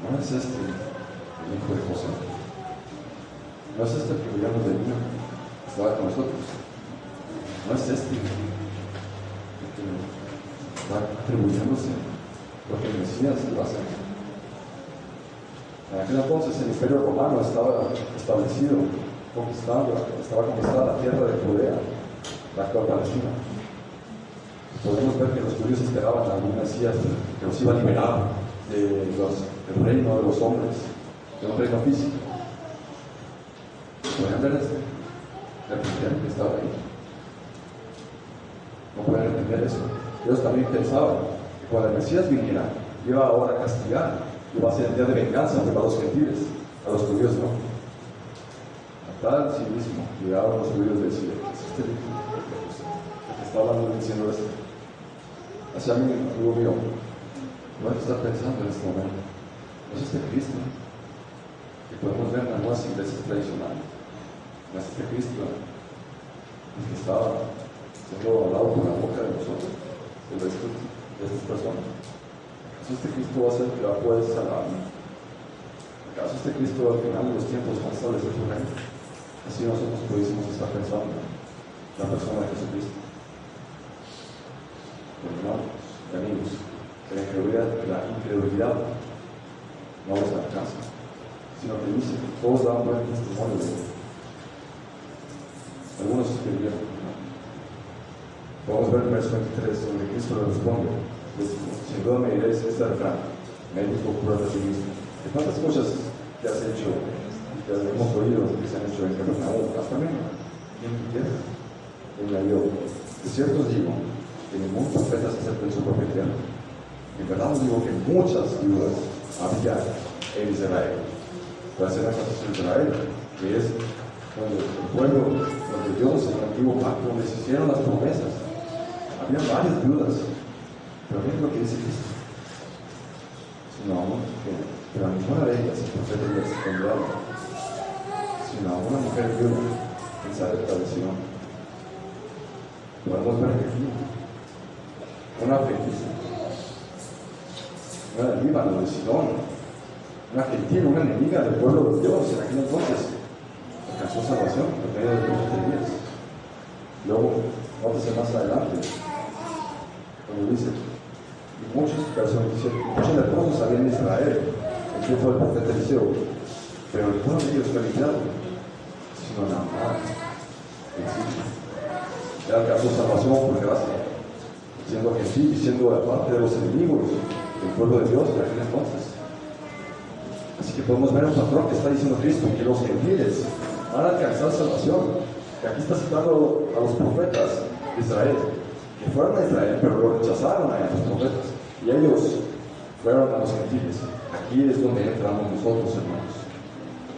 ¿no es este el hijo de José? ¿No es este el que veíamos de niño? Estaba con nosotros. ¿No es este el que está atribuyéndose porque el Mesías lo hace? En aquel entonces el imperio romano estaba establecido, estaba conquistada la tierra de Judea, la actual Palestina. Podemos ver que los judíos esperaban a algún Mesías que los iba a liberar del reino de los hombres, de un reino físico. ¿Pueden ver esto? El cristiano que estaba ahí. No pueden entender eso. Ellos también pensaban que cuando el Mesías viniera, iba ahora a castigar, iba a ser el día de venganza para los gentiles, a los judíos no. A tal civismo llegaron los judíos a decir: ¿es este el que está hablando diciendo esto? Hacia mí, amigo mío, no hay que estar pensando en este momento: ¿no es este Cristo que podemos ver en algunas iglesias tradicionales? ¿No es este Cristo el que estaba siendo hablado por la boca de nosotros, de estas personas? ¿Acaso este Cristo va a ser el que va a poder salvarme? ¿Acaso este Cristo al final de los tiempos va a establecer su reino? Así nosotros pudiésemos estar pensando en la persona de Jesucristo. Hermanos y amigos, la incredulidad no los alcanza, sino que dice que todos daban buen testimonio de él. Algunos escribieron. Vamos a ver el verso 23, donde Cristo le responde: sin duda me diréis este refrán: médico, cura de ti mismo. De tantas cosas que has hecho, que hemos oído que se han hecho en Capernaum, hasta menos, ¿quién quiere? Y añadió: de cierto os digo que ningún profeta se acerca en su propia tierra. En verdad os digo que muchas viudas había en Israel. Puede ser énfasis en Israel, que es donde el pueblo, donde Dios, en el antiguo pacto, donde se hicieron las promesas. Había varias viudas, pero miren lo que dice Cristo. Pero a ninguna de ellas el profeta iba a extender, sino a una mujer viuda en Sarepta de Sidón. Podemos ver que aquí una feliz, una del Líbano, de Sidón, una gentil, una enemiga del pueblo de Dios en aquel entonces, alcanzó salvación por medio del profeta Elías. Luego, nótese más adelante, cuando dice: y muchos leprosos había en Israel en tiempo del profeta Eliseo, pero ninguno de ellos fue limpiado, sino Naamán, el sirio. Él alcanzó salvación por gracia, siendo gentil y siendo aparte de los enemigos del pueblo de Dios de aquel entonces. Así que podemos ver un patrón que está diciendo Cristo, que los gentiles van a alcanzar salvación. Y aquí está citando a los profetas de Israel, que fueron a Israel, pero lo rechazaron a los profetas, y ellos fueron a los gentiles. Aquí es donde entramos nosotros, hermanos,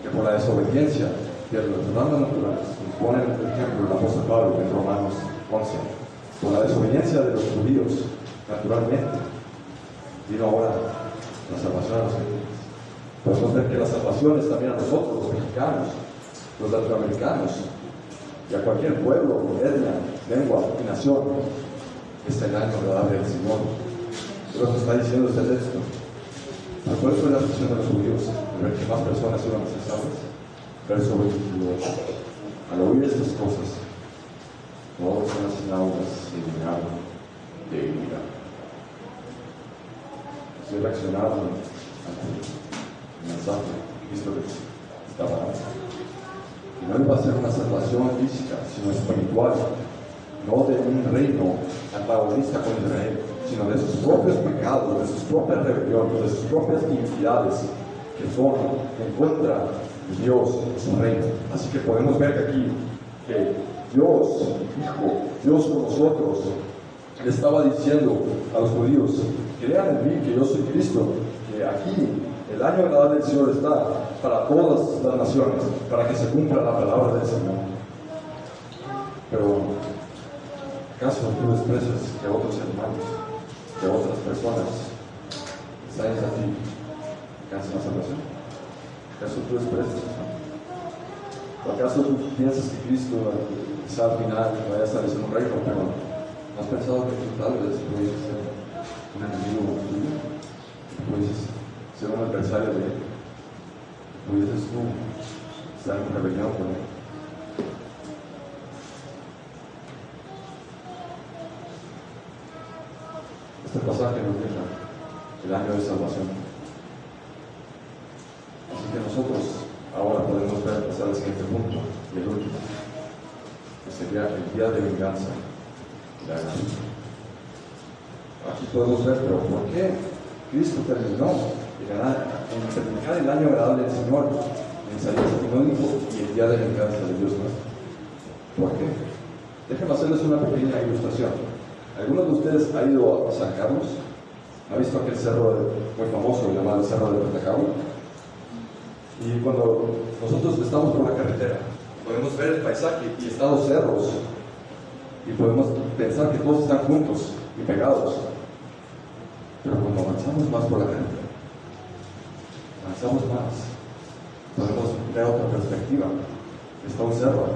que por la desobediencia que las demandas naturales nos ponen el ejemplo el apóstol Pablo en Romanos 11. Con la desobediencia de los judíos, naturalmente, vino ahora la salvación a los gentiles. Podemos ver que la salvación es también a nosotros, los mexicanos, los latinoamericanos, y a cualquier pueblo, etnia, lengua y nación. Este es el año agradable del Señor. Dios nos está diciendo este texto. ¿Cuál fue la reacción de los judíos? De ver que más personas iban a ser salvas. Verso 28. Al oír estas cosas, todos en las sinagogas se llenaron de ira. Se reaccionaron ante el mensaje que Cristo les estaba dando. Y no iba a ser una salvación física, sino espiritual, no de un reino antagonista con Israel, sino de sus propios pecados, de sus propias rebeliones, de sus propias iniquidades, que son en contra de Dios y su reino. Así que podemos ver que aquí, que Dios, Hijo, Dios con nosotros, le estaba diciendo a los judíos: crean en mí, que yo soy Cristo, que aquí el año agradable del Señor está para todas las naciones, para que se cumpla la palabra del Señor. Pero, ¿acaso tú desprecias que otros hermanos, que otras personas están a ti, alcancen la salvación? ¿Acaso tú desprecias eso? ¿O acaso tú piensas que Cristo quizá al final vaya a establecer un reino, pero no has pensado que tú tal vez puedes ser un enemigo tuyo? Puedes ser un adversario de él. Puedes tú estar en rebelión con él. Este pasaje nos deja el año de salvación. Así que nosotros ahora podemos ver pasar al siguiente punto, y el último, que sería el día de venganza de la gracia. Aquí podemos ver, pero ¿por qué Cristo terminó en terminar el año agradable del Señor en Isaías y no dijo y el día de venganza de Dios nuestro? ¿Por qué? Déjenme hacerles una pequeña ilustración. ¿Alguno de ustedes ha ido a San Carlos? ¿Ha visto aquel cerro muy famoso llamado el Cerro de Patacahue? Y cuando nosotros estamos por la carretera, podemos ver el paisaje y están los cerros, y podemos pensar que todos están juntos y pegados. Pero cuando avanzamos más por la carretera, avanzamos más, podemos ver otra perspectiva. Está un cerro,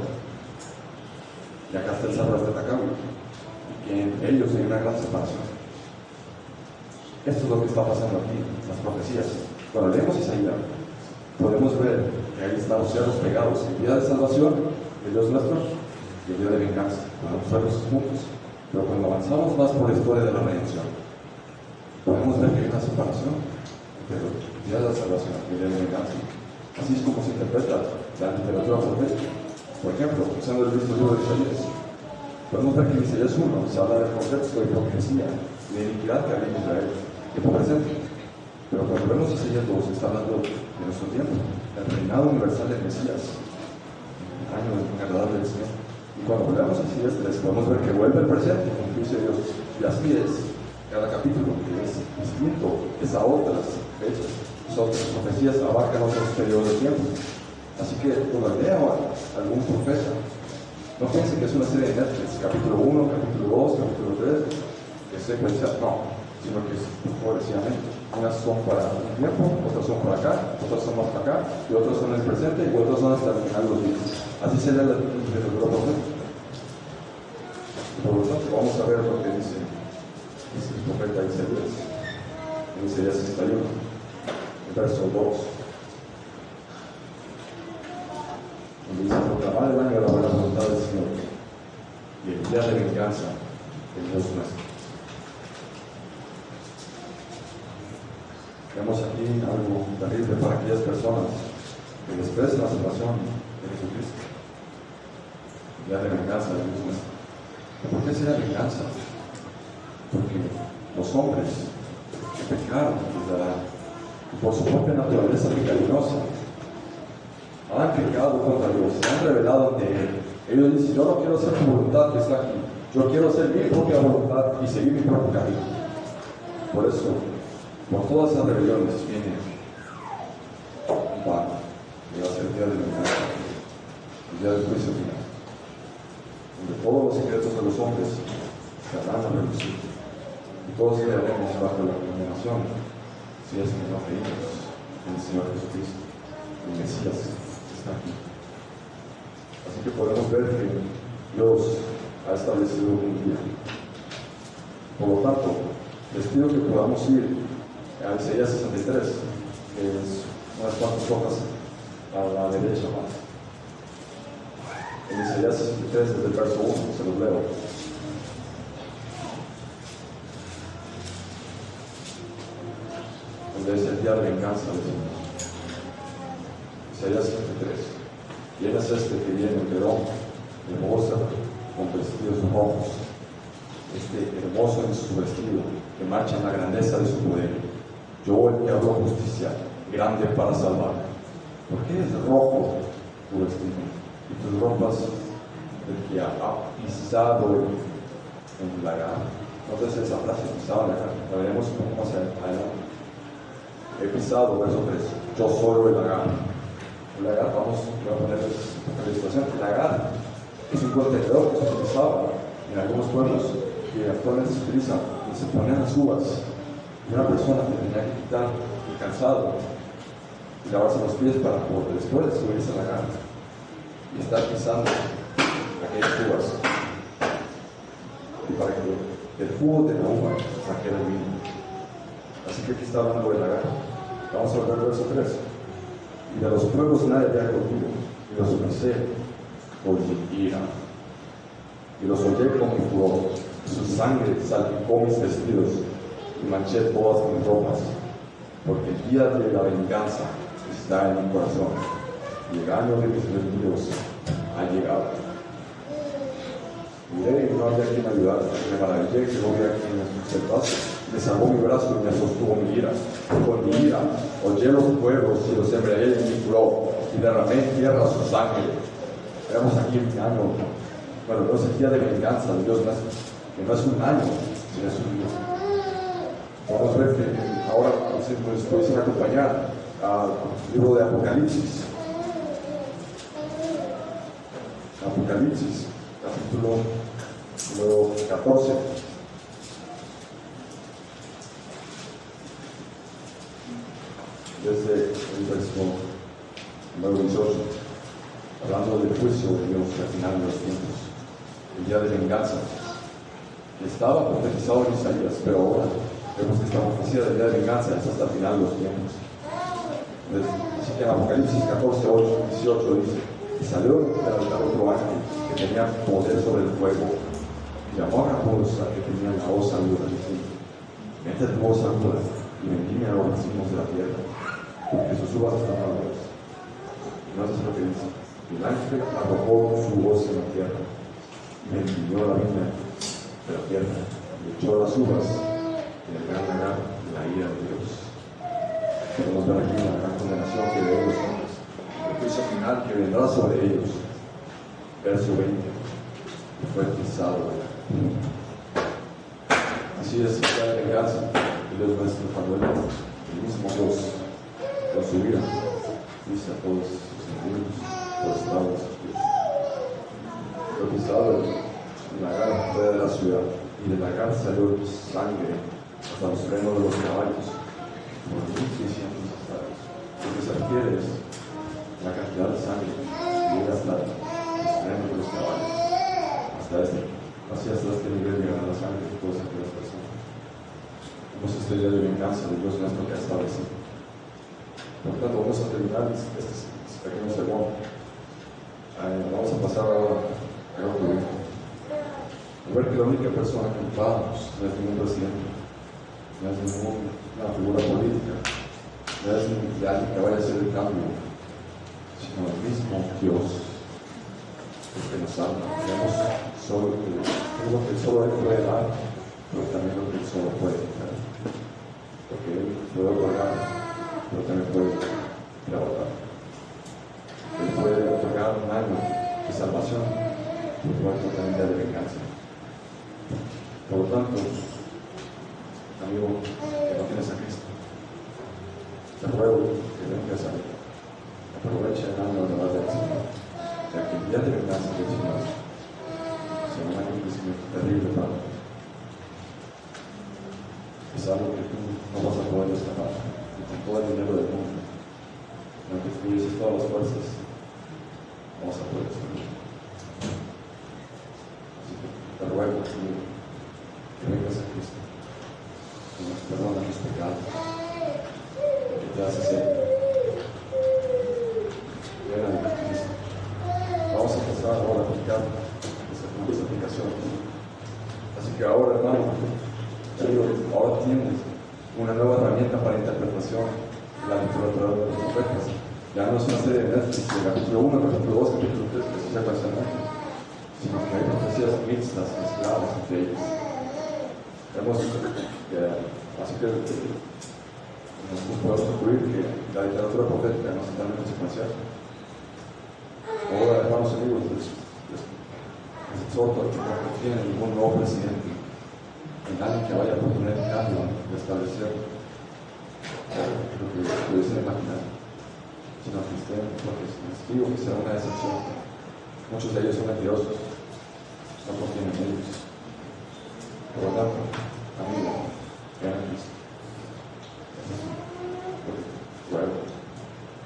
y acá está el Cerro de Patacahue, y que entre ellos hay una gran separación. Esto es lo que está pasando aquí, las profecías. Cuando leemos Isaías, podemos ver que ahí están los cerros pegados, el día de salvación de Dios nuestro y el día de venganza, con los cerros juntos. Pero cuando avanzamos más por la historia de la redención, podemos ver que hay una separación entre el día de la salvación y el día de venganza. Así es como se interpreta la literatura profética. Por ejemplo, usando el mismo libro de Isaías, podemos ver que en Isaías 1 se habla del contexto de hipocresía, de iniquidad que había en Israel, que por presente. Pero cuando vemos Isaías 2, está hablando de nuestro tiempo, del reinado universal del Mesías, el año agradable del Señor. Y cuando volvemos a Isaías 3, podemos ver que vuelve al presente, con juicio de Dios. Y así es cada capítulo, que es distinto, es a otras fechas. Otras profecías abarcan otros periodos de tiempo. Así que cuando lea a algún profeta, no piensen que es una serie de Netflix, capítulo 1, capítulo 2, capítulo 3, que es secuencial, no, sino que es progresivamente. Unas son para un tiempo, otras son para acá, otras son más para acá, y otras son en el presente, y otras son hasta el final de los días. Así sería la literatura profética. Por lo tanto, vamos a ver lo que dice el profeta Isaías, en Isaías 61, verso 2. Donde dice: proclamar el año de la buena voluntad del Señor y el día de venganza del Dios nuestro. Vemos aquí algo terrible para aquellas personas que desprecian la salvación de Jesucristo. El día de venganza del Dios nuestro. ¿Por qué será venganza? Porque los hombres que pecaron desde Adán, por su propia naturaleza pecaminosa, han pecado contra Dios, se han rebelado ante Él. Ellos dicen: yo no quiero hacer tu voluntad que está aquí, yo quiero hacer mi propia voluntad y seguir mi propio camino. Por eso, por todas esas rebeliones viene un pan, que va a ser el día de venganza el día del juicio final, donde todos los secretos de los hombres se harán a relucir, y todos quedaremos bajo la condenación, si es que no creímos en el Señor Jesucristo, el Mesías que está aquí. Así que podemos ver que Dios ha establecido un día. Por lo tanto, les pido que podamos ir a Isaías 63, que es unas cuantas hojas a la derecha más. En Isaías 63, desde el verso 1, se los leo. Donde es el día de venganza del Señor. Isaías 63. ¿Quién es este que viene en Perón, hermosa, con vestidos rojos? Este hermoso en su vestido, que marcha en la grandeza de su poder. Yo, el que hablo justicia, grande para salvar. ¿Por qué es rojo tu vestido y tus ropas del que ha pisado en el lagar? Entonces esa frase, pisado en el lagar, la veremos un poco más adelante. He pisado, verso 3, yo soy el lagar. El lagar, voy a ponerles una ilustración. El lagar es un contenedor que se utilizaba en algunos pueblos que actualmente se utilizan y se ponían las uvas. Y una persona que tenía que quitar el calzado y lavarse los pies para poder después subirse a la lagar y estar pisando aquellas uvas. Y para que el jugo de la uva saquera el vino. Así que aquí está hablando del lagar. Vamos a ver el verso 3. Y de los pueblos nadie había conmigo, y los besé por mi ira, y los hollé con mi furor, su sangre salpicó mis vestidos, y manché todas mis ropas, porque el día de la venganza está en mi corazón, y el año de mis enemigos ha llegado. Miré y no había quien ayudar, me maravillé que no había quien me sustentase. Me salvó mi brazo y me sostuvo mi ira. Con mi ira hollé los pueblos y los sembré en mi furor y derramé en tierra su sangre. Veamos aquí el año, bueno, no es el día de venganza de Dios, que no es un año, sino es un día. Vamos a ver que ahora nos pueden acompañar al libro de Apocalipsis. Apocalipsis, capítulo número 14. Desde el verso número 18, hablando del juicio de Dios al final de los tiempos, el día de venganza, que estaba profetizado en Isaías, pero ahora vemos que esta profecía del día de venganza es hasta el final de los tiempos. Así que en Apocalipsis 14, 18 dice: y salió del altar otro ángel que tenía poder sobre el fuego, y llamó a la bolsa que tenía la voz aguda, diciendo: mete tu voz aguda y vendime a los racimos de la tierra, porque sus uvas están maduras. No es lo que dice. El ángel arrojó su voz en la tierra y vendimió la viña de la tierra y echó las uvas en el gran lagar de la ira de Dios. Podemos ver aquí la gran condenación que deben los hombres, el juicio final que vendrá sobre ellos. Verso 20: fue pisado. Así es la venganza de Dios nuestro cuando el mismo Dios con su vida dice a todos sus enemigos por estar de sus pies. Fue pisado el lagar fuera de la ciudad, y del lagar salió sangre hasta los frenos de los caballos, por 1,600 estadios. Lo que se refiere es la cantidad de sangre que llega hasta los frenos de los caballos, hasta este nivel llegará la sangre de todas aquellas personas. Vemos este día de venganza de Dios nuestro que ha establecido. Por lo tanto, vamos a terminar este pequeño sermón. Vamos a pasar ahora a otro video. A ver que la única persona que ocupamos no es ningún presidente, no es ninguna figura política, no es alguien que vaya a hacer el cambio, sino el mismo Dios, el que nos salva. Tenemos solo lo que solo Él puede dar, pero también lo que Él solo puede quitar. Porque Él puede otorgar, pero también puede derrotar. Él puede otorgar un año de salvación, pero puede otorgar un día de venganza. Por lo tanto, amigo que no tienes a Cristo, te ruego que vengas a Él. Aprovecha el año de la del Señor, ya que el día es algo que tú no vas a poder escapar, y con todo el dinero del mundo, aunque tuvieses todas las fuerzas, no vas a poder escapar. Así que te ruego que vengas a Cristo, que nos perdona tus pecados, que te hace ser. Ven a Cristo. Vamos a empezar ahora a aplicar estas aplicaciones. Así que ahora, hermano, ahora tienes una nueva herramienta para interpretación de la literatura de los profetas. Ya no es una serie de Netflix, de capítulo 1, capítulo 2, capítulo 3, que se secuencialmente, sino que hay profecías mixtas, mezcladas entre ellas. Hemos visto que, así que nos podemos concluir que la literatura profética no es totalmente secuencial. Ahora, hermanos amigos, les exhorto a que no confíen en ningún nuevo presidente, en alguien que vaya a proponer un cambio de establecer lo que pudiesen imaginar, sino que estén, porque les digo que será una decepción. Muchos de ellos son mentirosos, no confían en ellos. Por lo tanto, amigo, ven a Cristo. Luego,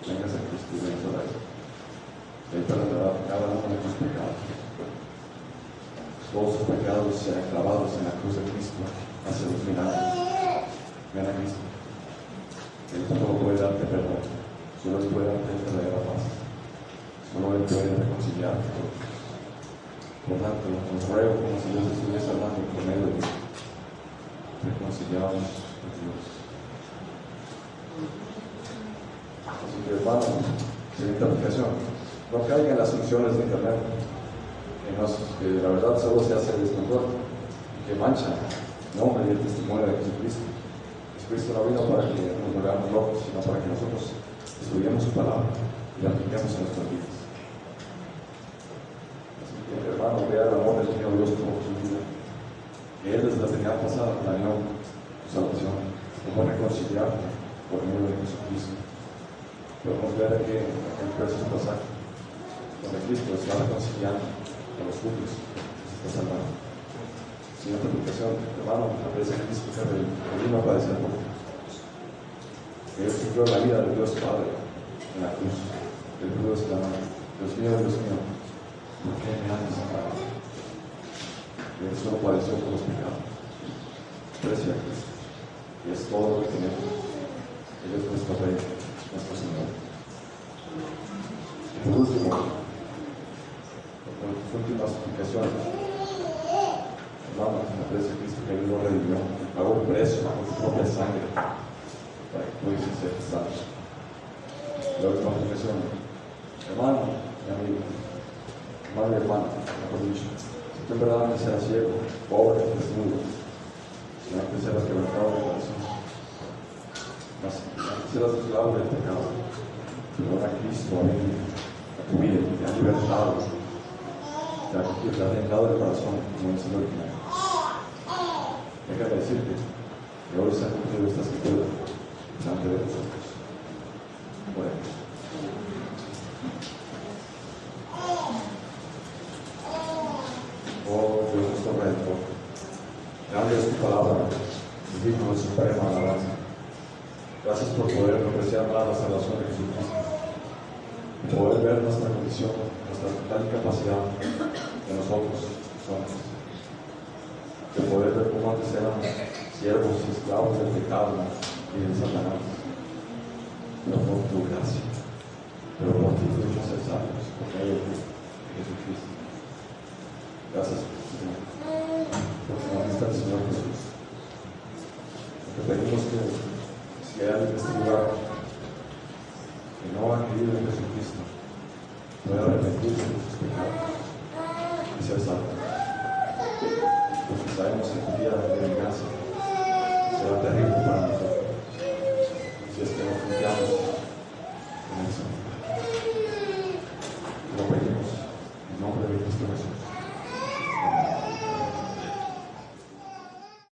vengas a Cristo y vengas a la iglesia. Él perdonará cada uno de tus pecados. Todos sus pecados serán clavados en la cruz de Cristo hacia los finales. Ven a Cristo. Él solo puede darte perdón, solo Él puede darte verdadera paz, solo Él puede reconciliarte. Por tanto, os ruego como si Dios estuviese hablando por medio de ti. Reconciliados con Dios. Así que, hermano, siguiente aplicación. No caigan en las funciones de internet, que la verdad solo se hace descontrol y que manchan el nombre y el testimonio de Jesucristo. Jesucristo no vino para que nos volvamos locos, sino para que nosotros estudiemos su palabra y la apliquemos en nuestras vidas. Así que, hermano, vea el amor del Señor Dios por su vida. Que Él desde la eternidad pasada planeó tu salvación, cómo reconciliarte por medio de Jesucristo. Podemos ver aquí en aquel precioso pasaje donde Cristo está reconciliando a los judíos, se está salvando. Siguiente aplicación, hermano, aparece en Cristo que vino a padecer por ti. Que Él sufrió la vida de Dios Padre en la cruz. Él pudo exclamar: Dios mío, ¿por qué me has desamparado? Él solo padeció por los pecados. Precio a Cristo. Y es todo lo que tenemos. Él es nuestro Rey, nuestro Señor. Y por último, con tus últimas aplicaciones, hermanos, me parece Cristo que Él lo redimió, pagó el precio con su propia sangre para que pudiesen ser salvos. La última aplicación, hermano y amigo, hermano y hermana, mejor dicho, si tú en verdad antes eras ciego, pobre, desnudo, si antes eras quebrantado de corazón, antes eras esclavo del pecado, pero ahora Cristo ha venido a tu vida, te ha libertado, te ha tentado el corazón como dice el original. Déjame decirte que hoy se ha cumplido esta escritura delante de nosotros. Bueno. Oh Dios nuestro Redentor, grande es tu palabra, digno de suprema alabanza. Gracias por poder apreciar la salvación de Jesucristo, poder ver nuestra condición, nuestra total incapacidad de nosotros somos, de poder ver cómo antes éramos siervos y esclavos del pecado y del Satanás, pero por tu gracia, pero por ti fuimos ser salvos, por medio de Jesucristo. Gracias, Señor, porque nos diste al Señor Jesús. Te pedimos que si hay alguien en este lugar que no ha creído en Jesucristo, pueda arrepentirse de sus pecados y ser salvo. Porque sabemos que tu día